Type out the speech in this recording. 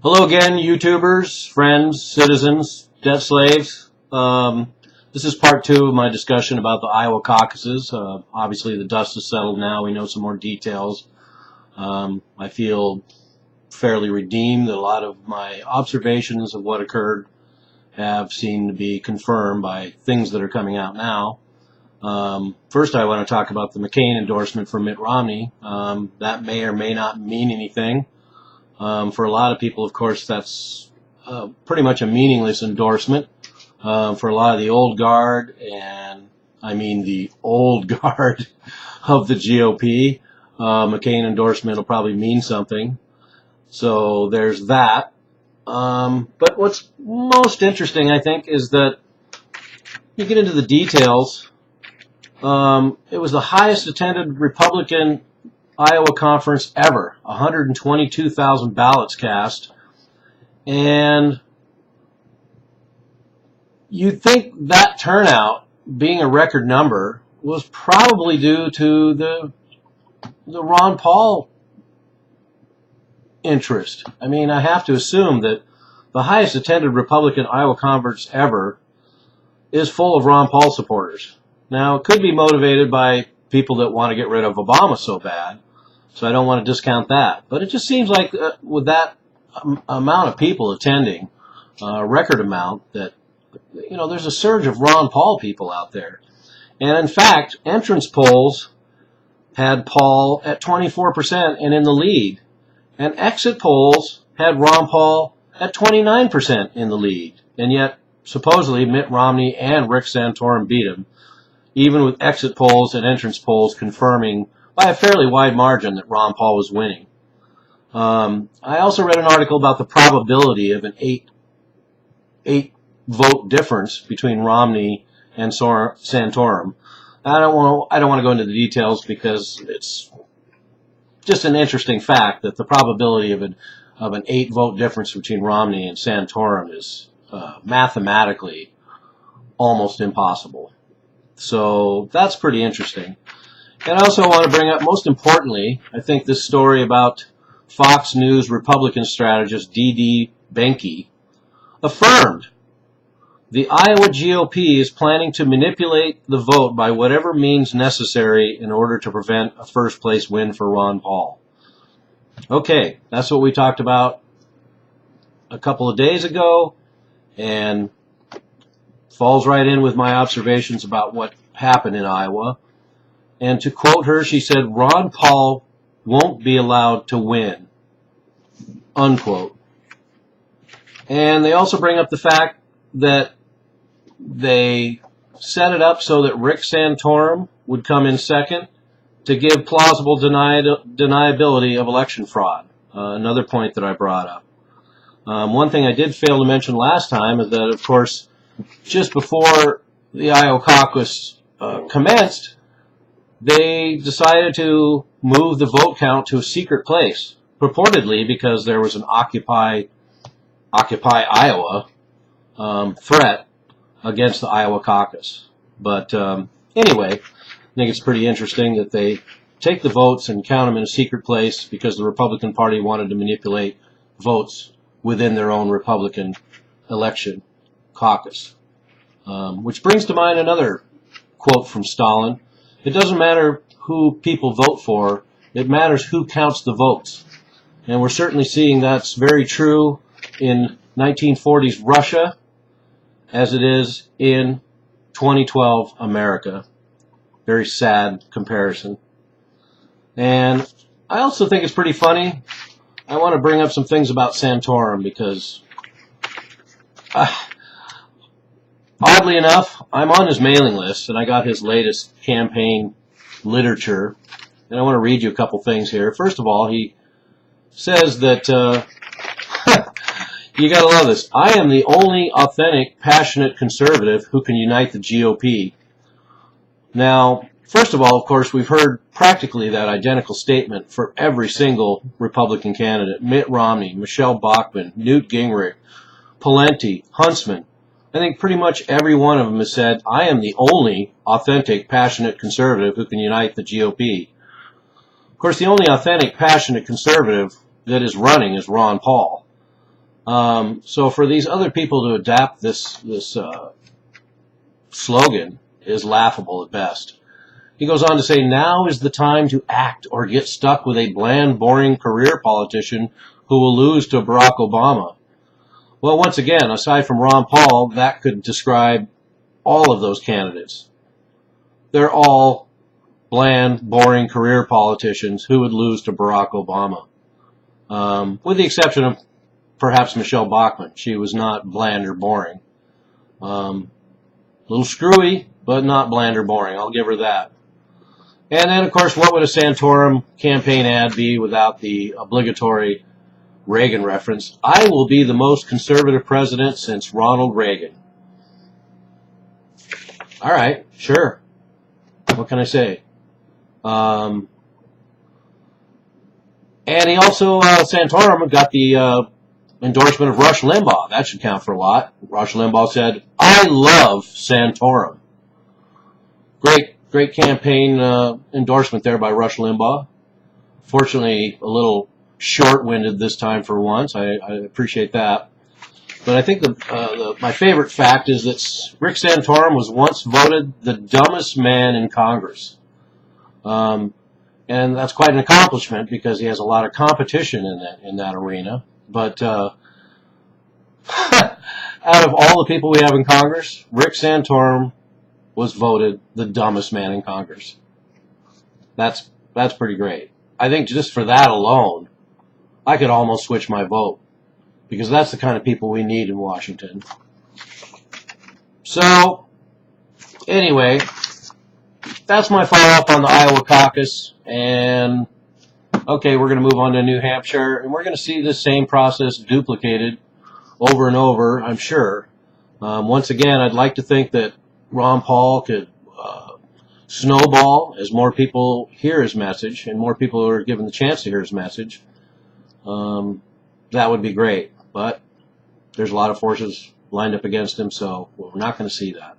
Hello again, YouTubers, friends, citizens, debt slaves. This is part two of my discussion about the Iowa caucuses. Obviously, the dust has settled now. We know some more details. I feel fairly redeemed. A lot of my observations of what occurred have seemed to be confirmed by things that are coming out now. First, I want to talk about the McCain endorsement for Mitt Romney. That may or may not mean anything. For a lot of people, of course, that's pretty much a meaningless endorsement. For a lot of the old guard, and I mean the old guard of the GOP, McCain endorsement will probably mean something. So there's that. But what's most interesting, I think, is that you get into the details. It was the highest attended Republican Iowa conference ever, 122,000 ballots cast, and you'd think that turnout, being a record number, was probably due to the Ron Paul interest. I mean, I have to assume that the highest attended Republican Iowa conference ever is full of Ron Paul supporters. Now, it could be motivated by people that want to get rid of Obama so bad, so I don't want to discount that. But it just seems like with that amount of people attending, a record amount, that, you know, there's a surge of Ron Paul people out there. And in fact, entrance polls had Paul at 24% and in the lead. And exit polls had Ron Paul at 29% in the lead. And yet, supposedly, Mitt Romney and Rick Santorum beat him, even with exit polls and entrance polls confirming by a fairly wide margin that Ron Paul was winning. I also read an article about the probability of an eight vote difference between Romney and Santorum. I don't want to go into the details because it's just an interesting fact that the probability of an 8 vote difference between Romney and Santorum is mathematically almost impossible. So that's pretty interesting. And I also want to bring up, most importantly, I think this story about Fox News Republican strategist Dee Dee Benkie affirmed the Iowa GOP is planning to manipulate the vote by whatever means necessary in order to prevent a first-place win for Ron Paul. Okay, that's what we talked about a couple of days ago, and falls right in with my observations about what happened in Iowa. And to quote her, she said, "Ron Paul won't be allowed to win," unquote. And they also bring up the fact that they set it up so that Rick Santorum would come in second to give plausible deniability of election fraud. Another point that I brought up. One thing I did fail to mention last time is that, of course, just before the Iowa Caucus commenced, they decided to move the vote count to a secret place, purportedly because there was an Occupy Iowa threat against the Iowa Caucus. But anyway, I think it's pretty interesting that they take the votes and count them in a secret place because the Republican Party wanted to manipulate votes within their own Republican election caucus. Which brings to mind another quote from Stalin. It doesn't matter who people vote for, it matters who counts the votes. And we're certainly seeing that's very true in 1940s Russia as it is in 2012 America. Very sad comparison. And I also think it's pretty funny. I want to bring up some things about Santorum because oddly enough, I'm on his mailing list, and I got his latest campaign literature. And I want to read you a couple things here. First of all, he says that, you got to love this, "I am the only authentic, passionate conservative who can unite the GOP." Now, first of all, of course, we've heard practically that identical statement for every single Republican candidate. Mitt Romney, Michelle Bachmann, Newt Gingrich, Pawlenty, Huntsman. I think pretty much every one of them has said, "I am the only authentic, passionate conservative who can unite the GOP." Of course, the only authentic, passionate conservative that is running is Ron Paul. So for these other people to adapt this slogan is laughable at best. He goes on to say, now is the time to act or get stuck with a bland, boring career politician who will lose to Barack Obama. Well, once again, aside from Ron Paul, that could describe all of those candidates. They're all bland, boring career politicians who would lose to Barack Obama. With the exception of perhaps Michelle Bachmann. She was not bland or boring. A little screwy, but not bland or boring. I'll give her that. And then, of course, what would a Santorum campaign ad be without the obligatory Reagan reference? I will be the most conservative president since Ronald Reagan. All right, sure. What can I say? And he also, Santorum, got the endorsement of Rush Limbaugh. That should count for a lot. Rush Limbaugh said, I love Santorum. Great campaign endorsement there by Rush Limbaugh. Fortunately, a little short-winded this time for once. I appreciate that. But I think my favorite fact is that Rick Santorum was once voted the dumbest man in Congress. And that's quite an accomplishment because he has a lot of competition in that arena. But out of all the people we have in Congress, Rick Santorum was voted the dumbest man in Congress. That's pretty great. I think just for that alone, I could almost switch my vote because that's the kind of people we need in Washington. So, anyway, that's my follow-up on the Iowa Caucus. And, okay, we're going to move on to New Hampshire, and we're going to see this same process duplicated over and over, I'm sure. Once again, I'd like to think that Ron Paul could snowball as more people hear his message and more people are given the chance to hear his message. That would be great. But there's a lot of forces lined up against him, so we're not going to see that.